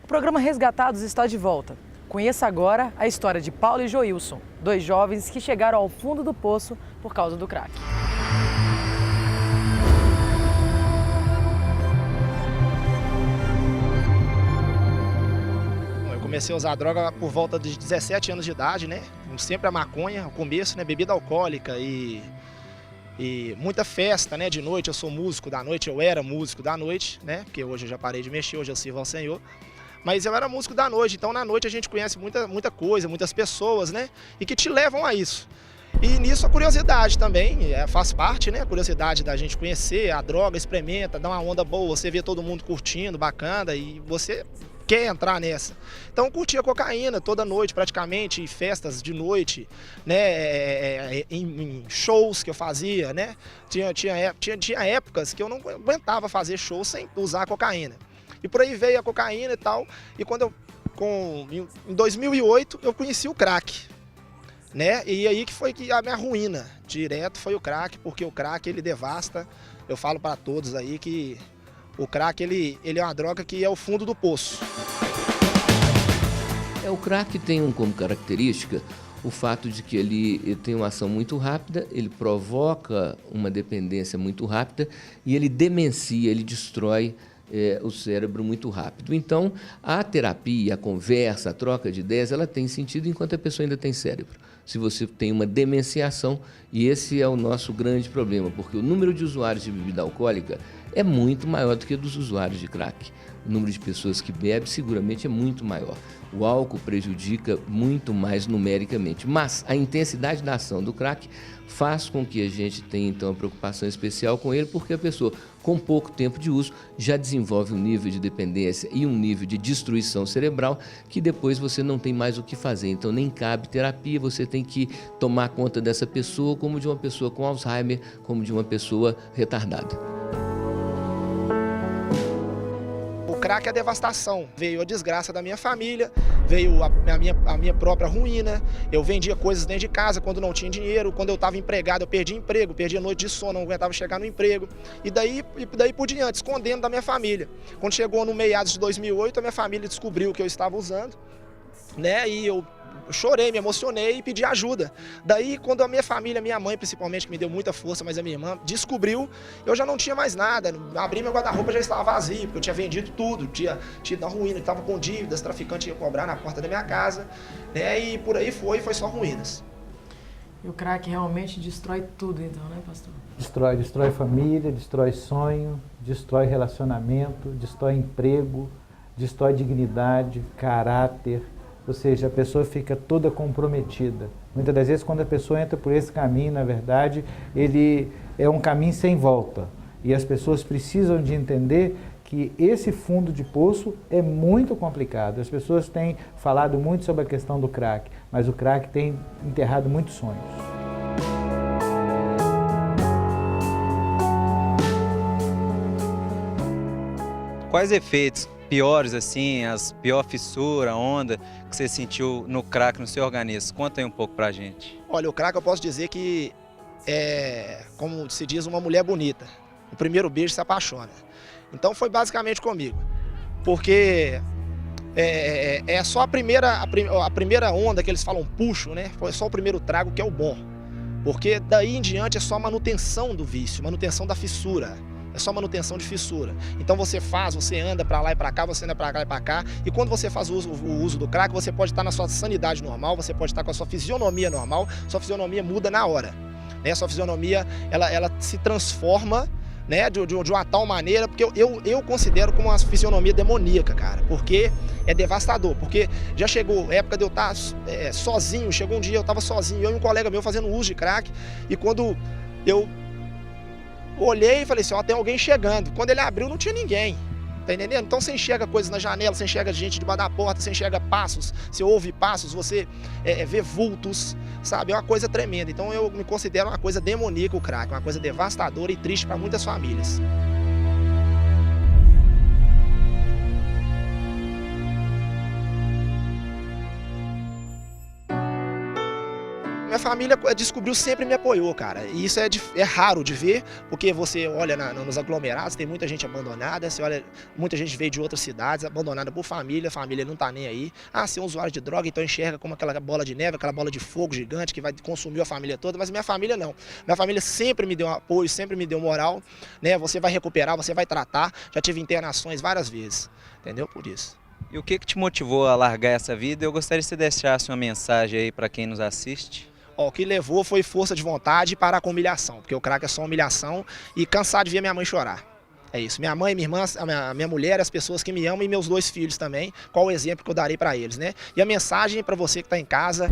O programa Resgatados está de volta. Conheça agora a história de Paulo e Joilson, dois jovens que chegaram ao fundo do poço por causa do crack. Eu comecei a usar droga por volta de 17 anos de idade, né? Sempre a maconha, o começo, né? Bebida alcoólica e muita festa, né? De noite, eu sou músico da noite, eu era músico da noite, né? Porque hoje eu já parei de mexer, hoje eu sirvo ao Senhor. Mas eu era músico da noite, então na noite a gente conhece muita coisa, muitas pessoas, né? E que te levam a isso. E nisso a curiosidade também faz parte, né? A curiosidade da gente conhecer a droga, experimenta, dá uma onda boa, você vê todo mundo curtindo, bacana, e você quer entrar nessa. Então curtia cocaína toda noite praticamente, em festas de noite, né? Em shows que eu fazia, né? Tinha épocas que eu não aguentava fazer show sem usar cocaína. E por aí veio a cocaína e tal, e em 2008 eu conheci o crack, né? E aí que foi que a minha ruína direto foi o crack, porque o crack ele devasta. Eu falo para todos aí que o crack ele é uma droga que é o fundo do poço. O crack tem como característica o fato de que ele tem uma ação muito rápida, ele provoca uma dependência muito rápida e ele demencia, ele destrói o cérebro muito rápido. Então, a terapia, a conversa, a troca de ideias, ela tem sentido enquanto a pessoa ainda tem cérebro. Se você tem uma demenciação, e esse é o nosso grande problema, porque o número de usuários de bebida alcoólica é muito maior do que o dos usuários de crack. O número de pessoas que bebem seguramente é muito maior. O álcool prejudica muito mais numericamente, mas a intensidade da ação do crack faz com que a gente tenha então uma preocupação especial com ele, porque a pessoa com pouco tempo de uso já desenvolve um nível de dependência e um nível de destruição cerebral que depois você não tem mais o que fazer. Então nem cabe terapia, você tem que tomar conta dessa pessoa como de uma pessoa com Alzheimer, como de uma pessoa retardada. O crack é a devastação. Veio a desgraça da minha família, veio a minha própria ruína. Eu vendia coisas dentro de casa quando não tinha dinheiro. Quando eu estava empregado, eu perdi emprego, perdi a noite de sono, não aguentava chegar no emprego. E daí por diante, escondendo da minha família. Quando chegou no meados de 2008, a minha família descobriu o que eu estava usando, né? E eu chorei, me emocionei e pedi ajuda. Daí, quando a minha família, minha mãe principalmente, que me deu muita força, mas a minha irmã descobriu, eu já não tinha mais nada. Abri meu guarda-roupa, já estava vazio, porque eu tinha vendido tudo, tinha tido uma ruína, estava com dívidas, traficante ia cobrar na porta da minha casa, né? E por aí foi só ruínas. E o crack realmente destrói tudo, então, né, pastor? Destrói família, destrói sonho, destrói relacionamento, destrói emprego, destrói dignidade, caráter. Ou seja, a pessoa fica toda comprometida. Muitas das vezes, quando a pessoa entra por esse caminho, na verdade, ele é um caminho sem volta. E as pessoas precisam de entender que esse fundo de poço é muito complicado. As pessoas têm falado muito sobre a questão do crack, mas o crack tem enterrado muitos sonhos. Quais efeitos piores, assim, as pior fissura, onda que você sentiu no crack, no seu organismo? Conta aí um pouco pra gente. Olha, o crack eu posso dizer que é, como se diz, uma mulher bonita. O primeiro beijo se apaixona. Então foi basicamente comigo. Porque é só a primeira onda que eles falam puxo, né? Foi só o primeiro trago que é o bom. Porque daí em diante é só manutenção do vício, manutenção da fissura. É só manutenção de fissura. Então você anda pra lá e pra cá, você anda pra lá e pra cá. E quando você faz o uso do crack, você pode estar na sua sanidade normal, você pode estar com a sua fisionomia normal, sua fisionomia muda na hora. Né? Sua fisionomia, ela se transforma, né, de uma tal maneira, porque eu considero como uma fisionomia demoníaca, cara. Porque é devastador. Porque já chegou a época de eu estar sozinho, chegou um dia eu estava sozinho, eu e um colega meu fazendo uso de crack. E quando eu olhei e falei assim, ó, tem alguém chegando. Quando ele abriu, não tinha ninguém. Tá entendendo? Então você enxerga coisas na janela, você enxerga gente debaixo da porta, você enxerga passos, você ouve passos, você vê vultos, sabe? É uma coisa tremenda. Então eu me considero uma coisa demoníaca o crack, uma coisa devastadora e triste para muitas famílias. Minha família descobriu, sempre me apoiou, cara. E isso é raro de ver, porque você olha nos aglomerados, tem muita gente abandonada, você olha, muita gente veio de outras cidades, abandonada por família, a família não tá nem aí. Ah, você é um usuário de droga, então enxerga como aquela bola de neve, aquela bola de fogo gigante que vai consumir a família toda, mas minha família não. Minha família sempre me deu apoio, sempre me deu moral, né? Você vai recuperar, você vai tratar. Já tive internações várias vezes, entendeu? Por isso. E o que te motivou a largar essa vida? Eu gostaria que você deixasse uma mensagem aí para quem nos assiste. O que levou foi força de vontade para com humilhação, porque o crack é só humilhação e cansar de ver minha mãe chorar. É isso. Minha mãe, minha irmã, minha mulher, as pessoas que me amam e meus 2 filhos também. Qual o exemplo que eu darei para eles, né? E a mensagem para você que está em casa,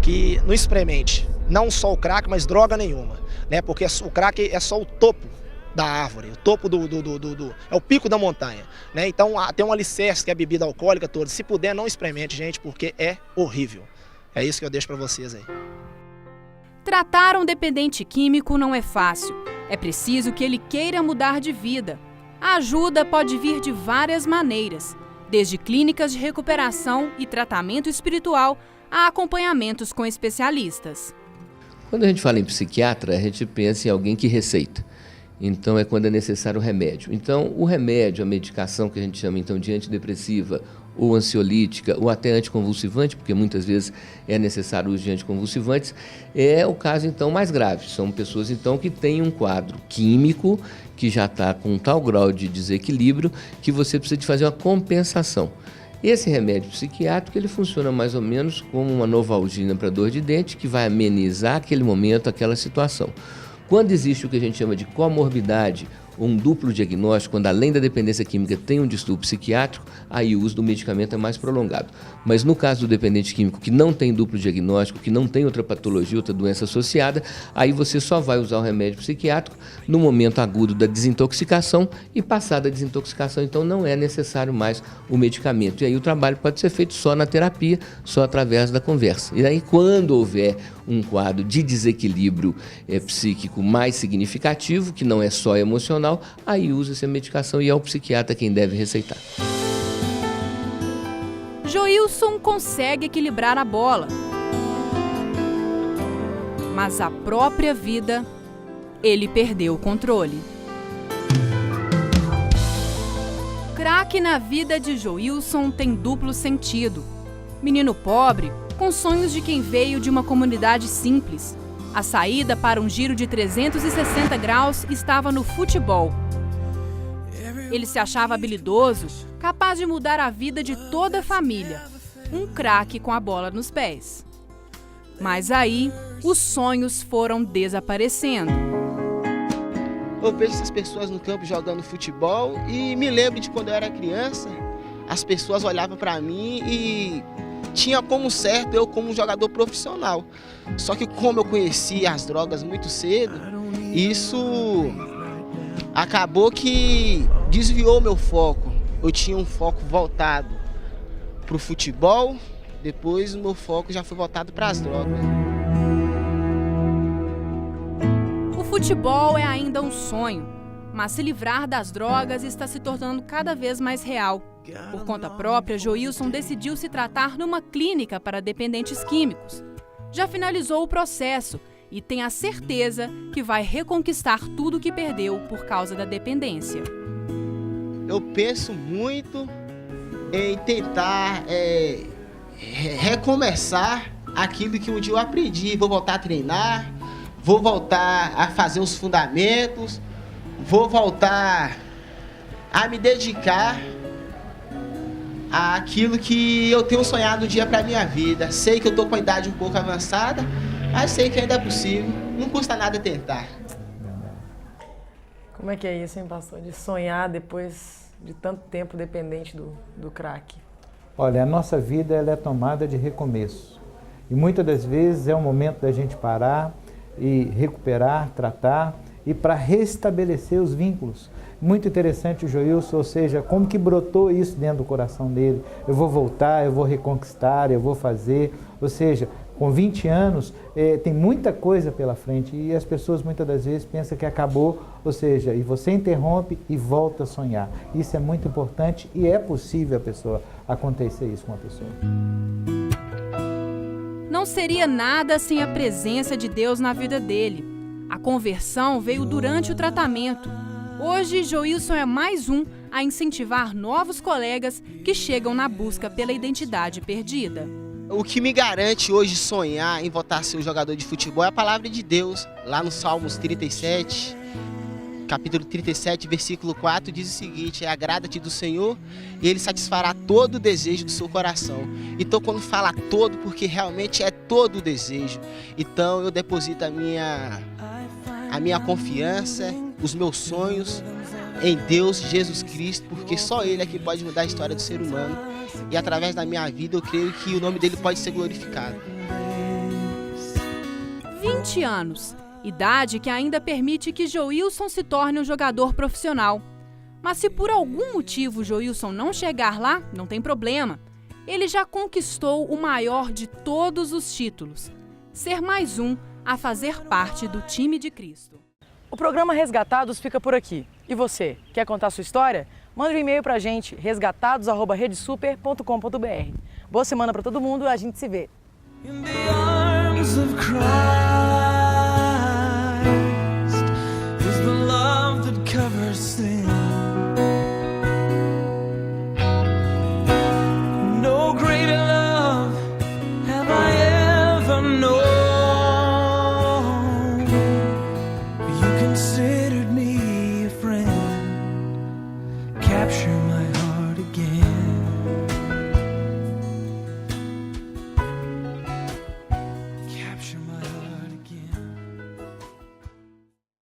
que não experimente, não só o crack, mas droga nenhuma, né? Porque o crack é só o topo da árvore, o topo é o pico da montanha, né? Então tem um alicerce que é a bebida alcoólica toda. Se puder, não experimente, gente, porque é horrível. É isso que eu deixo para vocês aí. Tratar um dependente químico não é fácil. É preciso que ele queira mudar de vida. A ajuda pode vir de várias maneiras, desde clínicas de recuperação e tratamento espiritual a acompanhamentos com especialistas. Quando a gente fala em psiquiatra, a gente pensa em alguém que receita. Então, é quando é necessário o remédio. Então, o remédio, a medicação que a gente chama então de antidepressiva, ou ansiolítica, ou até anticonvulsivante, porque muitas vezes é necessário o uso de anticonvulsivantes, é o caso então mais grave. São pessoas então que têm um quadro químico que já está com um tal grau de desequilíbrio que você precisa de fazer uma compensação. Esse remédio psiquiátrico ele funciona mais ou menos como uma Novalgina para dor de dente, que vai amenizar aquele momento, aquela situação. Quando existe o que a gente chama de comorbidade, um duplo diagnóstico, quando além da dependência química tem um distúrbio psiquiátrico, aí o uso do medicamento é mais prolongado. Mas no caso do dependente químico que não tem duplo diagnóstico, que não tem outra patologia, outra doença associada, aí você só vai usar o remédio psiquiátrico no momento agudo da desintoxicação e passada a desintoxicação, então não é necessário mais o medicamento. E aí o trabalho pode ser feito só na terapia, só através da conversa. E aí quando houver um quadro de desequilíbrio psíquico mais significativo, que não é só emocional, aí usa essa medicação e é o psiquiatra quem deve receitar. Joilson consegue equilibrar a bola, mas a própria vida, ele perdeu o controle. Crack na vida de Joilson tem duplo sentido. Menino pobre, com sonhos de quem veio de uma comunidade simples. A saída para um giro de 360 graus estava no futebol. Ele se achava habilidoso, capaz de mudar a vida de toda a família. Um craque com a bola nos pés. Mas aí, os sonhos foram desaparecendo. Eu vejo essas pessoas no campo jogando futebol e me lembro de quando eu era criança, as pessoas olhavam para mim e tinha como certo eu como jogador profissional. Só que como eu conheci as drogas muito cedo, isso acabou que desviou meu foco. Eu tinha um foco voltado para o futebol, depois o meu foco já foi voltado para as drogas. O futebol é ainda um sonho, mas se livrar das drogas está se tornando cada vez mais real. Por conta própria, Joilson decidiu se tratar numa clínica para dependentes químicos. Já finalizou o processo e tem a certeza que vai reconquistar tudo que perdeu por causa da dependência. Eu penso muito em tentar recomeçar aquilo que um dia eu aprendi. Vou voltar a treinar, vou voltar a fazer os fundamentos, vou voltar a me dedicar àquilo que eu tenho sonhado um dia para a minha vida. Sei que eu estou com a idade um pouco avançada, mas sei que ainda é possível. Não custa nada tentar. Como é que é isso, hein, pastor? De sonhar depois de tanto tempo dependente do crack? Olha, a nossa vida ela é tomada de recomeço. E muitas das vezes é o momento da gente parar e recuperar, tratar e para restabelecer os vínculos. Muito interessante o Joilson, ou seja, como que brotou isso dentro do coração dele. Eu vou voltar, eu vou reconquistar, eu vou fazer. Ou seja, com 20 anos, tem muita coisa pela frente e as pessoas muitas das vezes pensam que acabou, ou seja, e você interrompe e volta a sonhar. Isso é muito importante e é possível a pessoa acontecer isso com a pessoa. Não não seria nada sem a presença de Deus na vida dele. A conversão veio durante o tratamento. Hoje, Joilson é mais um a incentivar novos colegas que chegam na busca pela identidade perdida. O que me garante hoje sonhar em voltar a ser um jogador de futebol é a palavra de Deus. Lá no Salmos 37, capítulo 37, versículo 4, diz o seguinte: agrada-te do Senhor e Ele satisfará todo o desejo do seu coração. Então, quando fala todo, porque realmente é todo o desejo. Então, eu deposito a minha confiança, os meus sonhos em Deus, Jesus Cristo, porque só Ele é que pode mudar a história do ser humano. E através da minha vida, eu creio que o nome dele pode ser glorificado. 20 anos. Idade que ainda permite que Joilson se torne um jogador profissional. Mas se por algum motivo Joilson não chegar lá, não tem problema. Ele já conquistou o maior de todos os títulos: ser mais um a fazer parte do time de Cristo. O programa Resgatados fica por aqui. E você, quer contar sua história? Manda um e-mail pra gente, resgatados@redesuper.com.br. Boa semana pra todo mundo, a gente se vê.